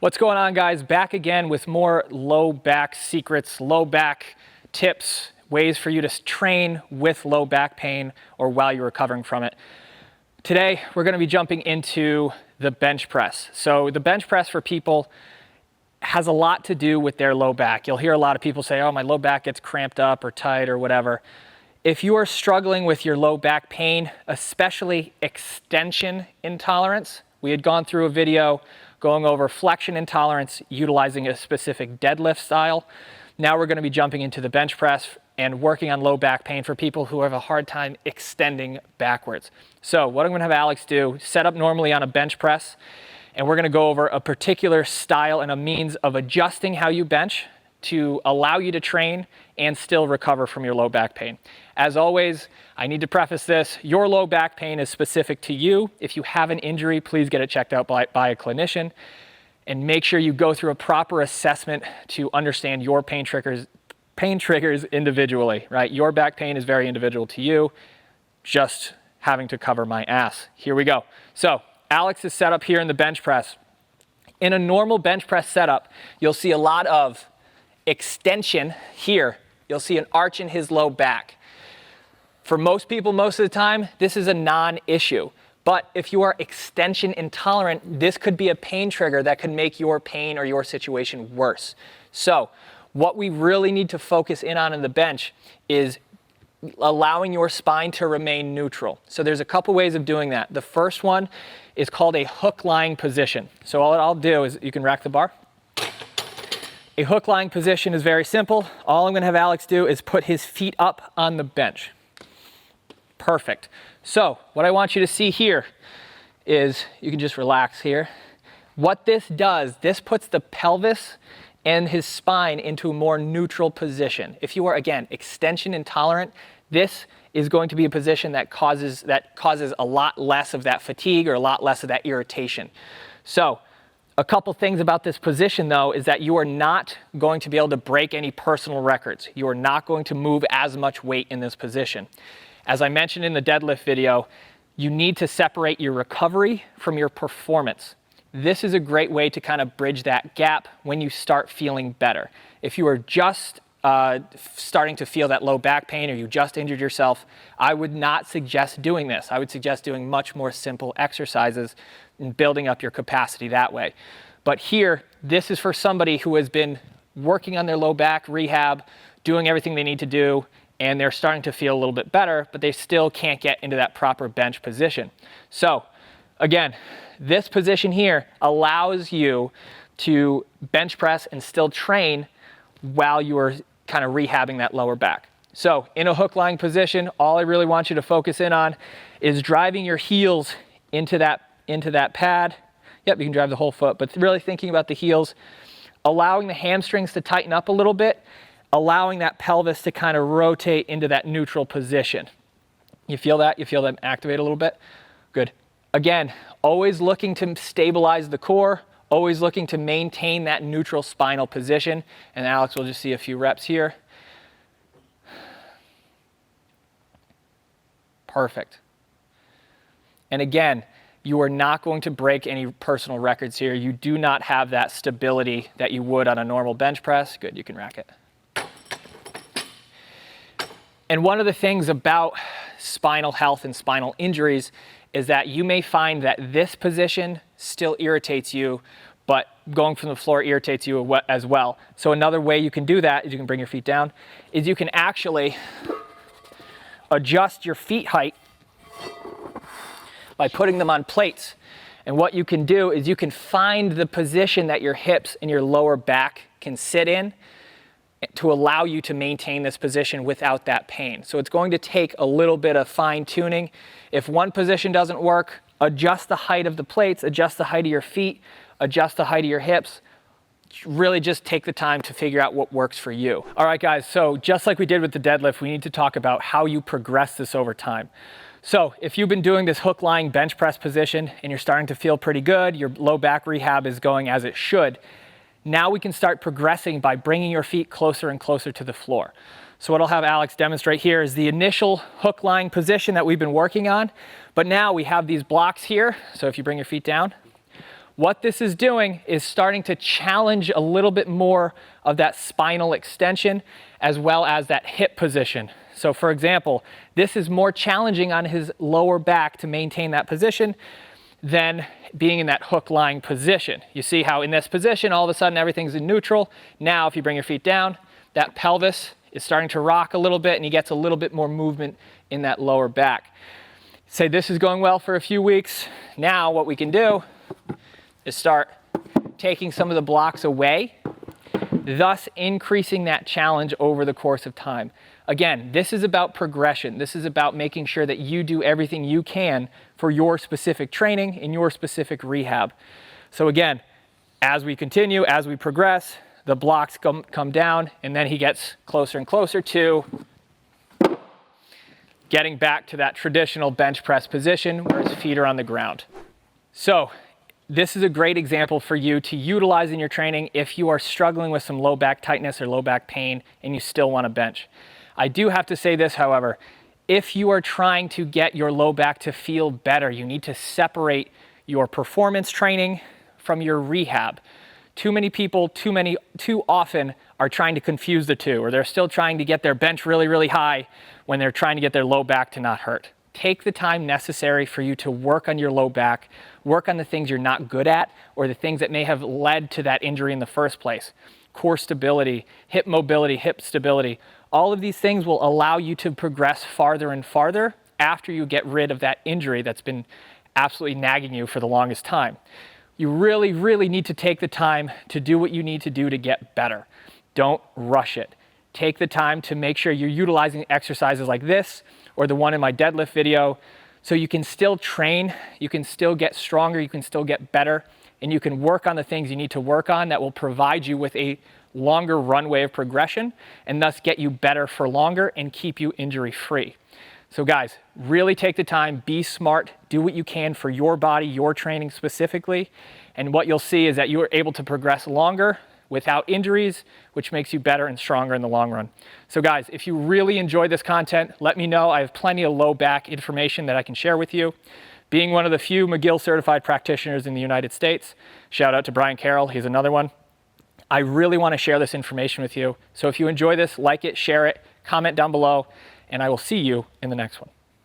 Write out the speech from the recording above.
What's going on, guys? Back again with more low back secrets, low back tips, ways for you to train with low back pain or while you're recovering from it. Today, we're going to be jumping into the bench press. So the bench press for people has a lot to do with their low back. You'll hear a lot of people say, oh, my low back gets cramped up or tight or whatever. If you are struggling with your low back pain, especially extension intolerance, we had gone through a video going over flexion intolerance utilizing a specific deadlift style. Now we're going to be jumping into the bench press and working on low back pain for people who have a hard time extending backwards. So what I'm going to have Alex do, set up normally on a bench press, and we're going to go over a particular style and a means of adjusting how you bench to allow you to train and still recover from your low back pain. As always, I need to preface this, your low back pain is specific to you. If you have an injury, please get it checked out by a clinician and make sure you go through a proper assessment to understand your pain triggers individually, right? Your back pain is very individual to you, just having to cover my ass. Here we go. So Alex is set up here in the bench press. In a normal bench press setup, you'll see a lot of extension here. You'll see an arch in his low back. For most people, most of the time, this is a non-issue. But if you are extension intolerant, this could be a pain trigger that could make your pain or your situation worse. So what we really need to focus in on in the bench is allowing your spine to remain neutral. So there's a couple ways of doing that. The first one is called a hook lying position. So all I'll do is, you can rack the bar. A hook lying position is very simple. All I'm going to have Alex do is put his feet up on the bench. Perfect. So what I want you to see here is, you can just relax here. What this does, this puts the pelvis and his spine into a more neutral position. If you are, again, extension intolerant, this is going to be a position that causes a lot less of that fatigue or a lot less of that irritation. So a couple things about this position, though, is that you are not going to be able to break any personal records. You are not going to move as much weight in this position. As I mentioned in the deadlift video, you need to separate your recovery from your performance. This is a great way to kind of bridge that gap when you start feeling better. If you are just starting to feel that low back pain or you just injured yourself, I would not suggest doing this. I would suggest doing much more simple exercises and building up your capacity that way. But here, this is for somebody who has been working on their low back rehab, doing everything they need to do, and they're starting to feel a little bit better, but they still can't get into that proper bench position. So again, this position here allows you to bench press and still train while you are kind of rehabbing that lower back. So in a hook lying position, all I really want you to focus in on is driving your heels into that pad. Yep, you can drive the whole foot, but really thinking about the heels, allowing the hamstrings to tighten up a little bit, allowing that pelvis to kind of rotate into that neutral position. You feel that? You feel them activate a little bit? Good. Again, always looking to stabilize the core, always looking to maintain that neutral spinal position. And Alex will just see a few reps here. Perfect. And again, you are not going to break any personal records here. You do not have that stability that you would on a normal bench press. Good, you can rack it. And one of the things about spinal health and spinal injuries is that you may find that this position still irritates you, but going from the floor irritates you as well. So another way you can do that is, you can bring your feet down, is you can actually adjust your feet height by putting them on plates. And what you can do is you can find the position that your hips and your lower back can sit in to allow you to maintain this position without that pain. So it's going to take a little bit of fine tuning. If one position doesn't work, adjust the height of the plates, adjust the height of your feet, adjust the height of your hips. Really just take the time to figure out what works for you. All right, guys, so just like we did with the deadlift, we need to talk about how you progress this over time. So if you've been doing this hook lying bench press position and you're starting to feel pretty good, your low back rehab is going as it should, now we can start progressing by bringing your feet closer and closer to the floor. So what I'll have Alex demonstrate here is the initial hook lying position that we've been working on, but now we have these blocks here. So if you bring your feet down, What this is doing is starting to challenge a little bit more of that spinal extension as well as that hip position. So for example, this is more challenging on his lower back to maintain that position than being in that hook lying position. You see how in this position, all of a sudden everything's in neutral. Now, if you bring your feet down, that pelvis is starting to rock a little bit and he gets a little bit more movement in that lower back. Say this is going well for a few weeks. Now what we can do is start taking some of the blocks away, thus increasing that challenge over the course of time. Again, this is about progression. This is about making sure that you do everything you can for your specific training in your specific rehab. So again, as we continue, as we progress, the blocks come down, and then he gets closer and closer to getting back to that traditional bench press position where his feet are on the ground. So this is a great example for you to utilize in your training if you are struggling with some low back tightness or low back pain and you still want to bench. I do have to say this, however, if you are trying to get your low back to feel better, you need to separate your performance training from your rehab. Too many people, too often are trying to confuse the two, or they're still trying to get their bench really, really high when they're trying to get their low back to not hurt. Take the time necessary for you to work on your low back, work on the things you're not good at, or the things that may have led to that injury in the first place. Core stability, hip mobility, hip stability. All of these things will allow you to progress farther and farther after you get rid of that injury that's been absolutely nagging you for the longest time. You really, really need to take the time to do what you need to do to get better. Don't rush it. Take the time to make sure you're utilizing exercises like this or the one in my deadlift video so you can still train, you can still get stronger, you can still get better, and you can work on the things you need to work on that will provide you with a longer runway of progression and thus get you better for longer and keep you injury free. So guys, really take the time, be smart, do what you can for your body, your training specifically, and what you'll see is that you are able to progress longer without injuries, which makes you better and stronger in the long run. So guys, if you really enjoy this content, let me know. I have plenty of low back information that I can share with you. Being one of the few McGill Certified practitioners in the United States, shout out to Brian Carroll, he's another one. I really want to share this information with you. So if you enjoy this, like it, share it, comment down below, and I will see you in the next one.